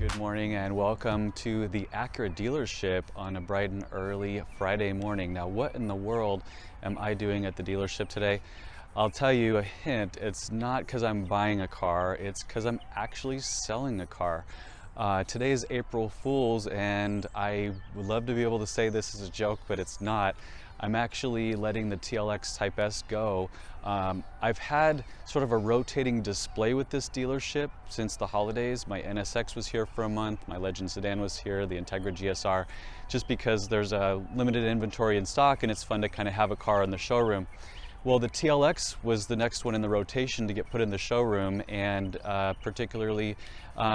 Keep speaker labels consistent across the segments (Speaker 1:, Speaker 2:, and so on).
Speaker 1: Good morning and welcome to the Acura dealership on a bright and early Friday morning. Now, what in the world am I doing at the dealership today? I'll tell you a hint. It's not because I'm buying a car, it's because I'm actually selling a car. Today is April Fool's, and I would love to be able to say this is a joke, but it's not. I'm actually letting the TLX Type S go. I've had sort of a rotating display with this dealership since the holidays. My NSX was here for a month, my Legend Sedan was here, the Integra GSR, just because there's a limited inventory in stock and it's fun to kind of have a car in the showroom. Well, the TLX was the next one in the rotation to get put in the showroom, and particularly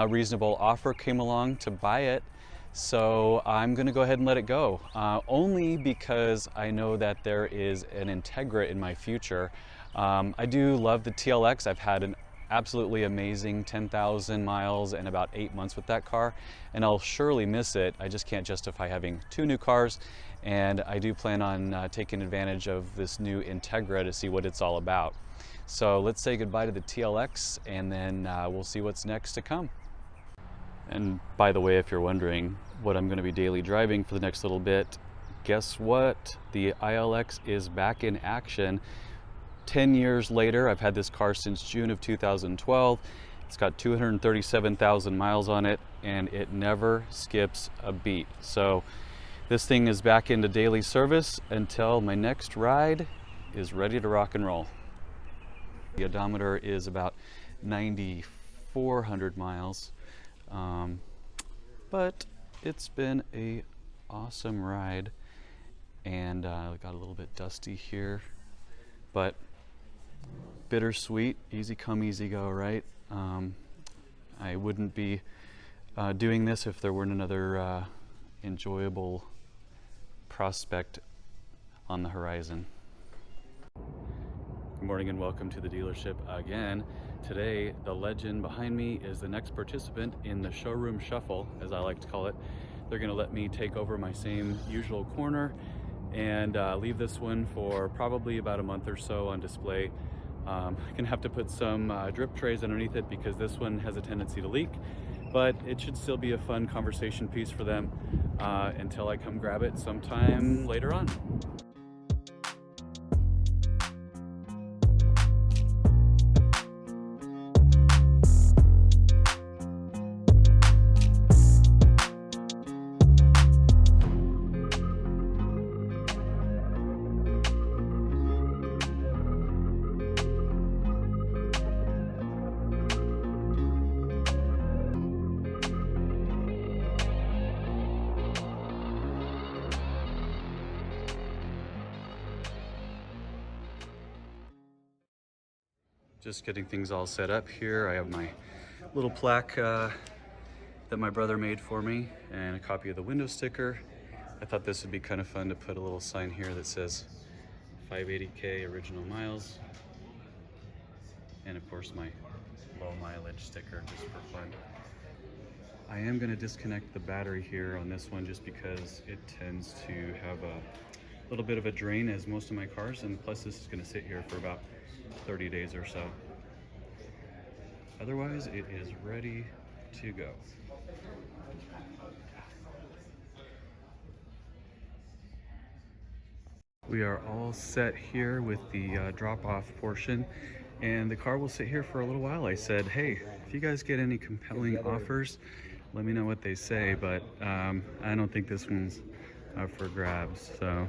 Speaker 1: reasonable offer came along to buy it. So I'm going to go ahead and let it go, only because I know that there is an Integra in my future. I do love the TLX. I've had an absolutely amazing 10,000 miles and about 8 months with that car, and I'll surely miss it. I just can't justify having two new cars, and I do plan on taking advantage of this new Integra to see what it's all about. So let's say goodbye to the TLX, and then we'll see what's next to come. And by the way, if you're wondering what I'm going to be daily driving for the next little bit, guess what? The ILX is back in action. 10 years later, I've had this car since June of 2012. It's got 237,000 miles on it, and it never skips a beat. So this thing is back into daily service until my next ride is ready to rock and roll. The odometer is about 9,400 miles. But it's been a awesome ride, and got a little bit dusty here, but bittersweet. Easy come, easy go, right? I wouldn't be doing this if there weren't another enjoyable prospect on the horizon. Good morning and welcome to the dealership again. Today, the legend behind me is the next participant in the showroom shuffle, as I like to call it. They're going to let me take over my same usual corner and leave this one for probably about a month or so on display. I'm going to have to put some drip trays underneath it because this one has a tendency to leak, but it should still be a fun conversation piece for them until I come grab it sometime later on. Just getting things all set up here. I have my little plaque that my brother made for me and a copy of the window sticker. I thought this would be kind of fun to put a little sign here that says 580K original miles, and of course my low mileage sticker just for fun. I am going to disconnect the battery here on this one just because it tends to have a little bit of a drain, as most of my cars, and plus this is going to sit here for about 30 days or so. Otherwise, it is ready to go. We are all set here with the drop-off portion, and the car will sit here for a little while. I said, hey, if you guys get any compelling offers, let me know what they say, but I don't think this one's up for grabs. So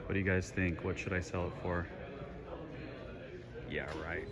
Speaker 1: what do you guys think? What should I sell it for? Yeah, right.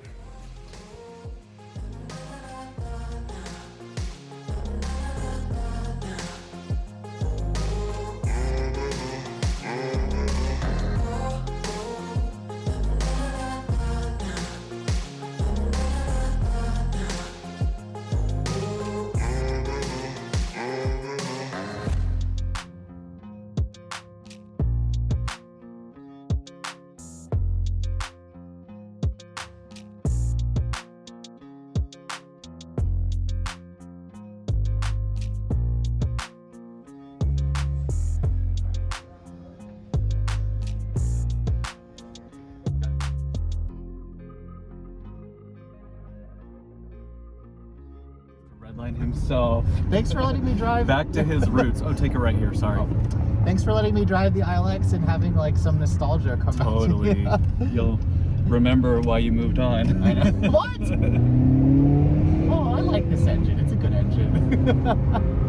Speaker 1: line himself.
Speaker 2: Thanks for letting me drive.
Speaker 1: Back to his roots. Oh, take it right here. Sorry.
Speaker 2: Oh. Thanks for letting me drive the ILX and having like some nostalgia come
Speaker 1: Totally.
Speaker 2: back to you.
Speaker 1: You'll remember why you moved on.
Speaker 2: I know. What? Oh, I like this engine. It's a good engine.